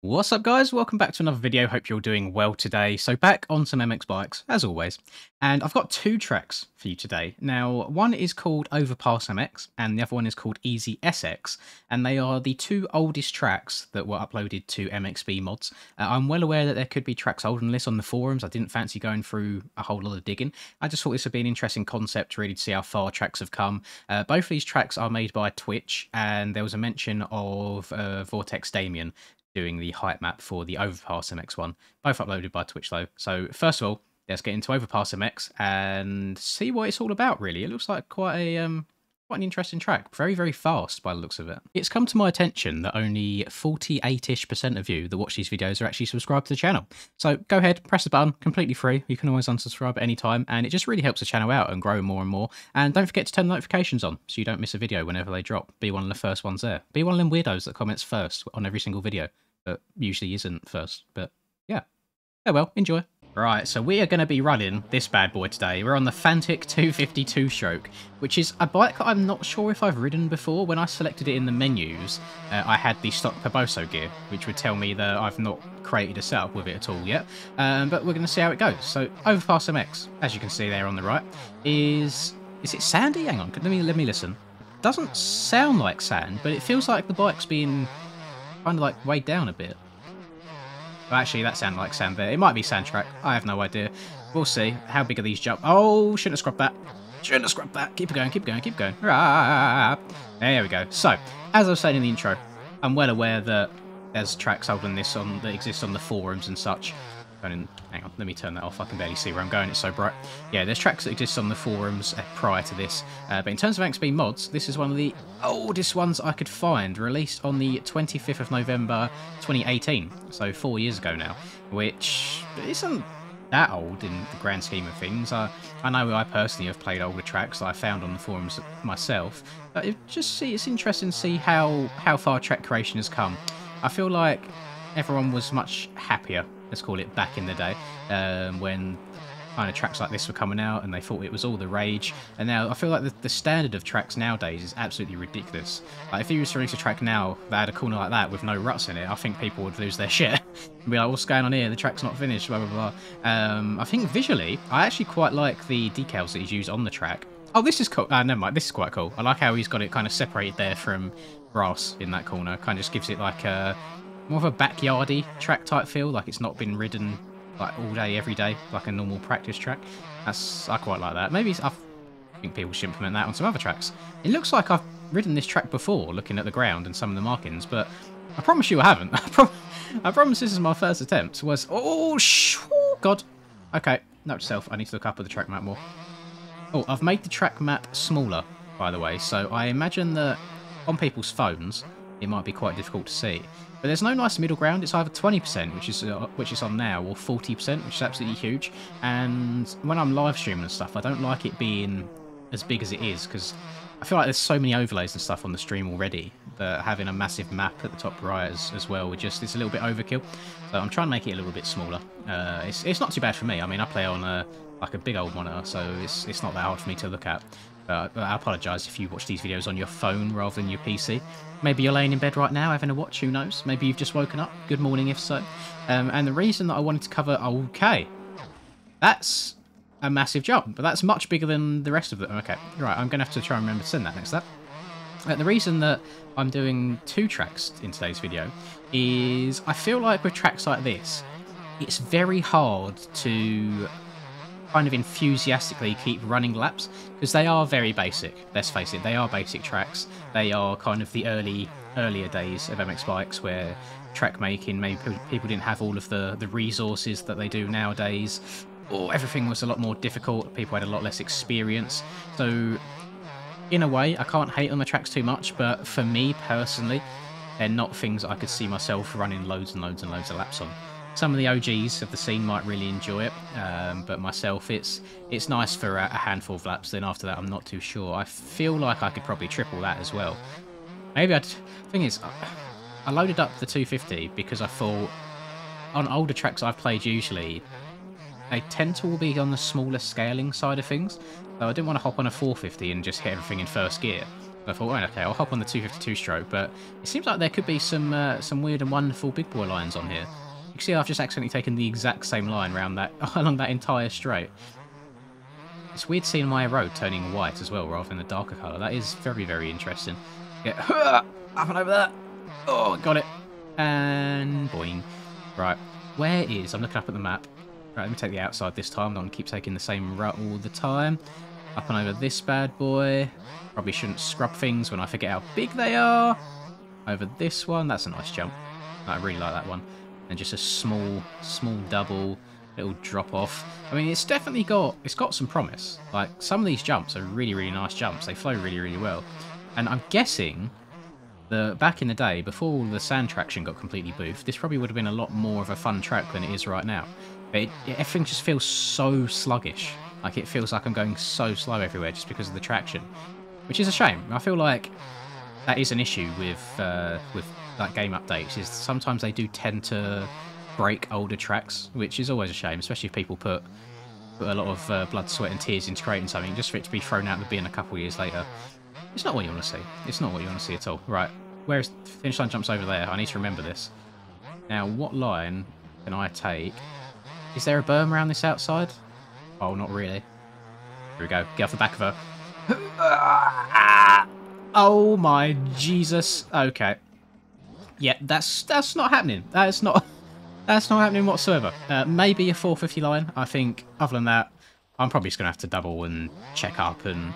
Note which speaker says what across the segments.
Speaker 1: What's up, guys? Welcome back to another video. Hope you're doing well today. So back on some MX bikes, as always. And I've got two tracks for you today. Now, one is called Overpass MX, and the other one is called Easy SX. And they are the two oldest tracks that were uploaded to MXB mods. I'm well aware that there could be tracks older than this on the forums. I didn't fancy going through a whole lot of digging. I just thought this would be an interesting concept, really, to see how far tracks have come. Both of these tracks are made by Twitch, and there was a mention of Vortex Damien doing the height map for the Overpass MX one. Both uploaded by Twitch though. So first of all, let's get into Overpass MX and see what it's all about really. It looks like quite an interesting track. Very, very fast by the looks of it. It's come to my attention that only 48-ish% of you that watch these videos are actually subscribed to the channel. So go ahead, press the button, completely free. You can always unsubscribe at any time, and it just really helps the channel out and grow more and more. And don't forget to turn the notifications on so you don't miss a video whenever they drop. Be one of the first ones there. Be one of them weirdos that comments first on every single video, but usually isn't first. But yeah. Oh well, enjoy. Right, so we are going to be running this bad boy today. We're on the Fantic 252 stroke, which is a bike that I'm not sure if I've ridden before. When I selected it in the menus, I had the stock Perboso gear, which would tell me that I've not created a setup with it at all yet. But we're going to see how it goes. So Overpass MX, as you can see there on the right, is it sandy? Hang on, let me listen. Doesn't sound like sand, but it feels like the bike's being kind of like weighed down a bit. Well, actually, that sounded like sand there. It might be sand track. I have no idea. We'll see. How big are these jumps? Oh, shouldn't have scrubbed that. Shouldn't have scrubbed that. Keep it going, keep going, keep going. Rah! There we go. So, as I was saying in the intro, I'm well aware that there's tracks older than this that exist on the forums and such. Hang on, let me turn that off. I can barely see where I'm going. It's so bright. Yeah, there's tracks that exist on the forums prior to this. But in terms of MXB mods, this is one of the oldest ones I could find, released on the 25th of November 2018, so 4 years ago now, which isn't that old in the grand scheme of things. I know I personally have played older tracks that I found on the forums myself, but it's interesting to see how far track creation has come. I feel like everyone was much happier, let's call it, back in the day, when kind of tracks like this were coming out and they thought it was all the rage. And now I feel like the standard of tracks nowadays is absolutely ridiculous. Like, if you was to release a track now that had a corner like that with no ruts in it, I think people would lose their shit and be like, what's going on here? The track's not finished, blah, blah, blah. I think visually, I actually quite like the decals that he's used on the track. Oh, this is cool. Never mind, this is quite cool. I like how he's got it kind of separated there from grass in that corner. Kind of just gives it like a more of a backyardy track type feel, like it's not been ridden like all day, every day, like a normal practice track. I quite like that. Maybe I think people should implement that on some other tracks. It looks like I've ridden this track before, looking at the ground and some of the markings, but I promise you I haven't. I promise this is my first attempt. Oh god. Okay, note to self, I need to look up at the track map more. Oh, I've made the track map smaller, by the way, so I imagine that on people's phones it might be quite difficult to see. But there's no nice middle ground. It's either 20%, which is on now, or 40%, which is absolutely huge. And when I'm live streaming and stuff, I don't like it being as big as it is, because I feel like there's so many overlays and stuff on the stream already that having a massive map at the top right as well, it's a little bit overkill. So I'm trying to make it a little bit smaller. It's not too bad for me. I mean, I play on like a big old monitor, so it's not that hard for me to look at. I apologise if you watch these videos on your phone rather than your PC. Maybe you're laying in bed right now having a watch, who knows? Maybe you've just woken up. Good morning if so. And the reason that I wanted to cover... Okay. That's a massive jump, but that's much bigger than the rest of them. Okay, right, I'm going to have to try and remember to send that next up. The reason that I'm doing two tracks in today's video is I feel like with tracks like this, it's very hard to kind of enthusiastically keep running laps, because they are very basic. Let's face it, they are basic tracks. They are kind of the earlier days of MX bikes where track making, maybe people didn't have all of the resources that they do nowadays, or everything was a lot more difficult. People had a lot less experience. So in a way, I can't hate on the tracks too much, but for me personally, they're not things I could see myself running loads and loads and loads of laps on. Some of the OGs of the scene might really enjoy it, but myself, it's nice for a handful of laps. Then after that, I'm not too sure. I feel like I could probably triple that as well. Maybe thing is, I loaded up the 250 because I thought on older tracks I've played usually, they tend to all be on the smaller scaling side of things. So I didn't want to hop on a 450 and just hit everything in first gear. I thought, well, okay, I'll hop on the 252 stroke, but it seems like there could be some weird and wonderful big boy lines on here. You can see I've just accidentally taken the exact same line around that along that entire straight. It's weird seeing my road turning white as well, rather than a darker colour. That is very, very interesting. Get up and over that. Oh, got it. And boing. Right, where is... I'm looking up at the map. Right, let me take the outside this time. I don't want to keep taking the same route all the time. Up and over this bad boy. Probably shouldn't scrub things when I forget how big they are. Over this one. That's a nice jump. I really like that one. And just a small double, little drop off. I mean, it's definitely got... It's got some promise. Like, some of these jumps are really, really nice jumps. They flow really, really well. And I'm guessing... back in the day, before all the sand traction got completely boofed, this probably would have been a lot more of a fun track than it is right now. But everything just feels so sluggish. Like, it feels like I'm going so slow everywhere just because of the traction. Which is a shame. I feel like that is an issue with like game updates, is sometimes they do tend to break older tracks, which is always a shame, especially if people put a lot of blood, sweat and tears into creating something just for it to be thrown out the bin a couple of years later. It's not what you want to see. It's not what you want to see at all. Right, where's finish line jumps over there? I need to remember this. Now, what line can I take? Is there a berm around this outside? Oh, not really. Here we go. Get off the back of her. Oh my Jesus. Okay. Yeah, that's not happening. That's not happening whatsoever. Maybe a 450 line. I think other than that, I'm probably just gonna have to double and check up and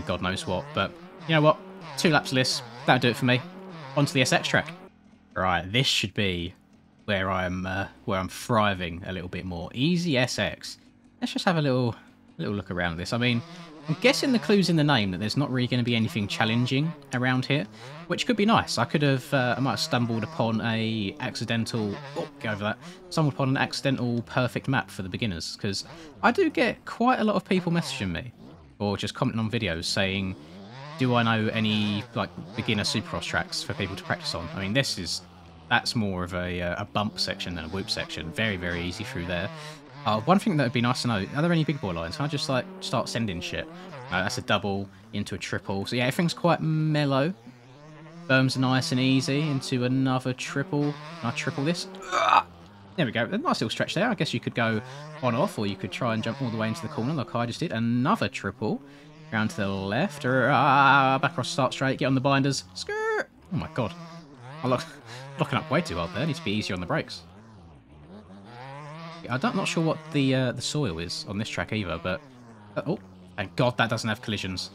Speaker 1: God knows what. But you know what? 2 laps of this. That'll do it for me. Onto the SX track. Right, this should be where I'm thriving a little bit more. Easy SX. Let's just have a little look around this. I mean, I'm guessing the clue's in the name that there's not really going to be anything challenging around here, which could be nice. I might have stumbled upon a accidental... Oh, get over that. Stumbled upon an accidental perfect map for the beginners, because I do get quite a lot of people messaging me, or just commenting on videos saying, do I know any, like, beginner Supercross tracks for people to practice on? I mean, that's more of a bump section than a whoop section. Very, very easy through there. One thing that would be nice to know, are there any big boy lines? Can I just, like, start sending shit? That's a double into a triple. So, yeah, everything's quite mellow. Berms are nice and easy into another triple. Can I triple this? There we go. A nice little stretch there. I guess you could go on-off, or you could try and jump all the way into the corner like I just did. Another triple. Round to the left. Back across start straight. Get on the binders. Skirt! Oh, my God. I'm locking up way too hard there. I need to be easier on the brakes. I'm not sure what the soil is on this track either, but... oh, thank God that doesn't have collisions.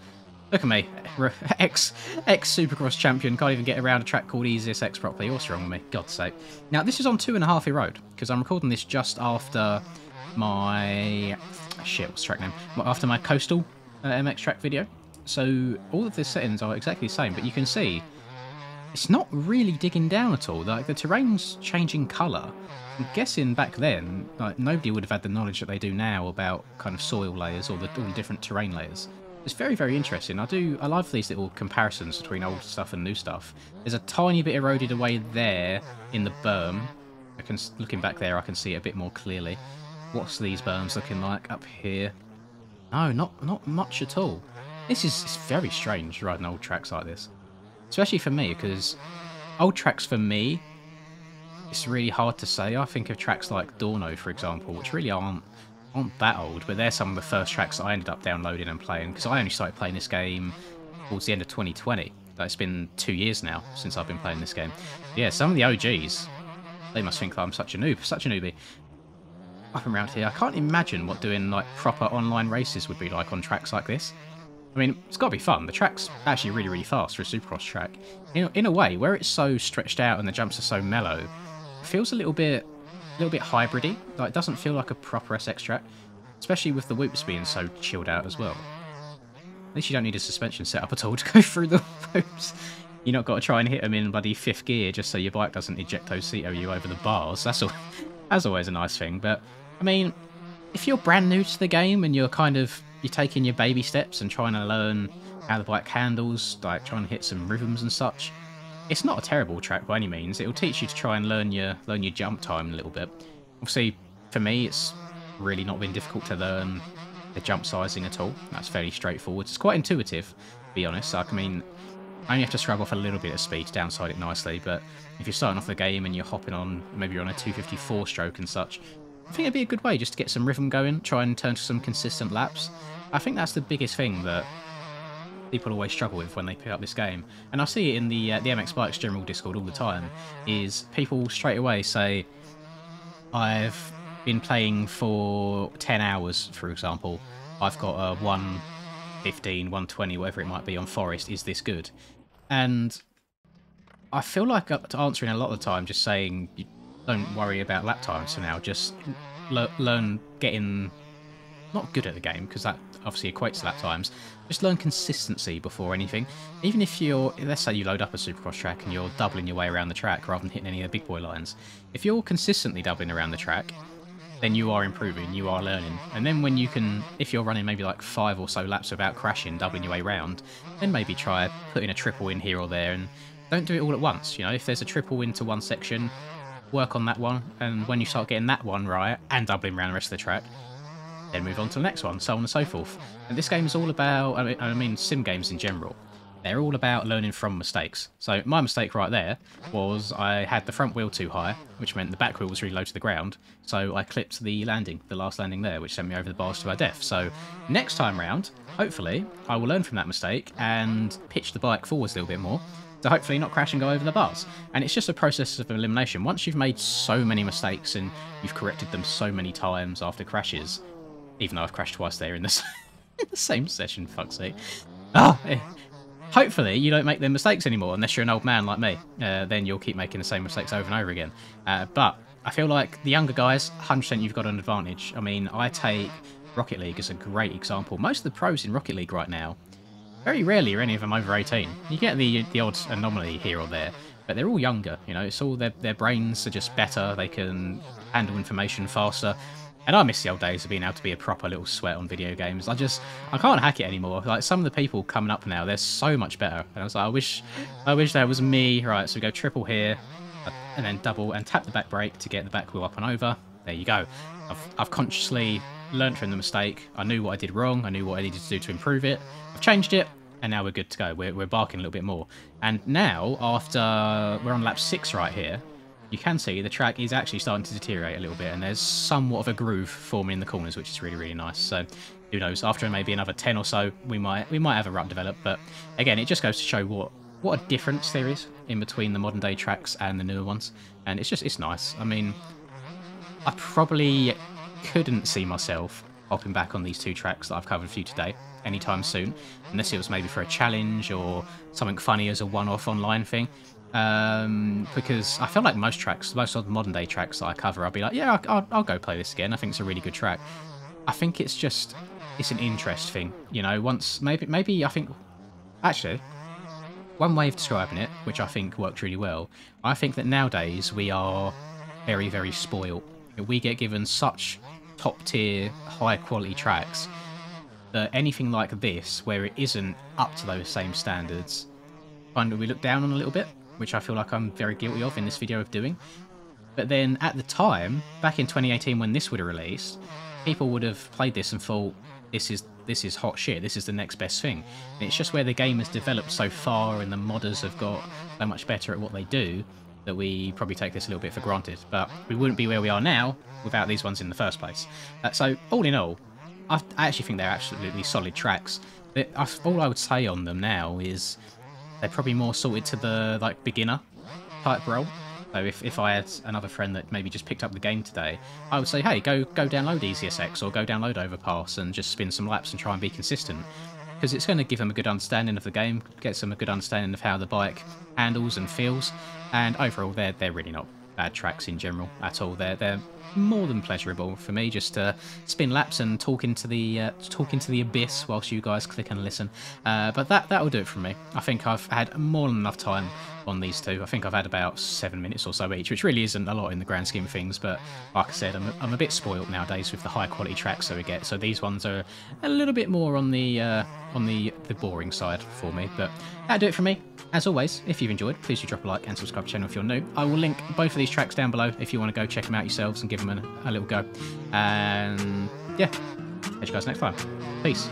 Speaker 1: Look at me. Ex-Supercross champion. Can't even get around a track called Easy SX properly. What's wrong with me? God's sake. Now, this is on 2.5 road, because I'm recording this just after my... Shit, what's the track name? After my Coastal MX track video. So, all of the settings are exactly the same, but you can see it's not really digging down at all. Like, the terrain's changing colour. I'm guessing back then, like, nobody would have had the knowledge that they do now about kind of soil layers or all the different terrain layers. It's very, very interesting. I love these little comparisons between old stuff and new stuff. There's a tiny bit eroded away there in the berm. Looking back there, I can see it a bit more clearly. What's these berms looking like up here? No, not much at all. It's very strange riding old tracks like this. Especially for me, because old tracks for me, it's really hard to say. I think of tracks like Dorno, for example, which really aren't that old, but they're some of the first tracks that I ended up downloading and playing, because I only started playing this game towards the end of 2020. It's been 2 years now since I've been playing this game. Yeah, some of the OGs, they must think that I'm such a newbie. Up and around here, I can't imagine what doing like proper online races would be like on tracks like this. I mean, it's got to be fun. The track's actually really, really fast for a Supercross track. In a way, where it's so stretched out and the jumps are so mellow, it feels a little bit hybrid-y. Like, it doesn't feel like a proper SX track, especially with the whoops being so chilled out as well. At least you don't need a suspension setup at all to go through the whoops. You've not got to try and hit them in bloody 5th gear just so your bike doesn't ejecto-ceto you over the bars. That's always a nice thing. But, I mean, if you're brand new to the game and you're taking your baby steps and trying to learn how the bike handles, like trying to hit some rhythms and such, it's not a terrible track by any means. It'll teach you to try and learn your jump time a little bit. Obviously, for me, it's really not been difficult to learn the jump sizing at all. That's fairly straightforward. It's quite intuitive, to be honest. Like, I mean, Only have to scrub off a little bit of speed to downside it nicely, but if you're starting off the game and you're hopping on, maybe you're on a 254 stroke and such, I think it'd be a good way just to get some rhythm going, try and turn to some consistent laps. I think that's the biggest thing that people always struggle with when they pick up this game, and I see it in the MX Bikes general Discord all the time, is people straight away say, I've been playing for 10 hours, for example, I've got a 115, 120, whatever it might be on Forest, is this good? And I feel like answering a lot of the time just saying, don't worry about lap times for now, just learn getting not good at the game, because that obviously equates to lap times. Just learn consistency before anything. Even if you're, let's say you load up a Supercross track and you're doubling your way around the track rather than hitting any of the big boy lines. If you're consistently doubling around the track, then you are improving, you are learning. And then when you can, if you're running maybe like 5 or so laps without crashing, doubling your way around, then maybe try putting a triple in here or there, and don't do it all at once. You know, if there's a triple into one section, work on that one, and when you start getting that one right and doubling around the rest of the track, then move on to the next one, so on and so forth. And this game is all about, I mean sim games in general, they're all about learning from mistakes. So my mistake right there was I had the front wheel too high, which meant the back wheel was really low to the ground, so I clipped the landing, the last landing there, which sent me over the bars to my death. So next time round, hopefully, I will learn from that mistake and pitch the bike forwards a little bit more, to hopefully not crash and go over the bars. And it's just a process of elimination. Once you've made so many mistakes and you've corrected them so many times after crashes, even though I've crashed twice there in the same session, fuck's sake. Hopefully you don't make them mistakes anymore, unless you're an old man like me. Then you'll keep making the same mistakes over and over again. But I feel like the younger guys, 100% you've got an advantage. I mean, I take Rocket League as a great example. Most of the pros in Rocket League right now, very rarely are any of them over 18. You get the odd anomaly here or there, but they're all younger. You know, it's all their brains are just better. They can handle information faster. And I miss the old days of being able to be a proper little sweat on video games. I can't hack it anymore. Like, some of the people coming up now, they're so much better. And I was like, I wish that was me. Right, so we go triple here, and then double, and tap the back brake to get the back wheel up and over. There you go. I've consciously learned from the mistake. I knew what I did wrong. I knew what I needed to do to improve it. I've changed it, and now we're good to go. We're barking a little bit more. And now, after we're on lap 6 right here, you can see the track is actually starting to deteriorate a little bit, and there's somewhat of a groove forming in the corners, which is really, really nice. So who knows, after maybe another 10 or so, we might have a rut develop. But again, it just goes to show what a difference there is in between the modern day tracks and the newer ones. And it's nice. I mean, I probably couldn't see myself hopping back on these 2 tracks that I've covered for you today anytime soon, unless it was maybe for a challenge or something funny as a one-off online thing. Because I feel like most of the modern day tracks that I cover, I'll be like, yeah, I'll go play this again. I think it's a really good track. I think it's an interest thing, you know. Once maybe I think, actually, one way of describing it, which I think worked really well, I think that nowadays we are very, very spoiled. We get given such top tier, high quality tracks that anything like this, where it isn't up to those same standards, kind of we look down on a little bit, which I feel like I'm very guilty of in this video of doing. But then at the time, back in 2018 when this would have released, people would have played this and thought, this is hot shit, this is the next best thing. And it's just where the game has developed so far and the modders have got so much better at what they do that we probably take this a little bit for granted. But we wouldn't be where we are now without these ones in the first place. So all in all, I actually think they're absolutely solid tracks. All I would say on them now is they're probably more sorted to the beginner type role. So if I had another friend that maybe just picked up the game today, I would say, hey, go download EasySX or go download Overpass and just spin some laps and try and be consistent. Because it's going to give them a good understanding of the game, gets them a good understanding of how the bike handles and feels, and overall they're really not bad tracks in general at all. They're more than pleasurable for me just to spin laps and talk into the abyss whilst you guys click and listen. But that'll do it from me. I think I've had more than enough time on these 2. I think I've had about 7 minutes or so each, which really isn't a lot in the grand scheme of things, but like I said, I'm a bit spoiled nowadays with the high quality tracks that we get, so these ones are a little bit more on the boring side for me. But that'll do it from me. As always, if you've enjoyed, please do drop a like and subscribe to the channel if you're new. I will link both of these tracks down below if you want to go check them out yourselves and give them a little go. And yeah, catch you guys next time. Peace.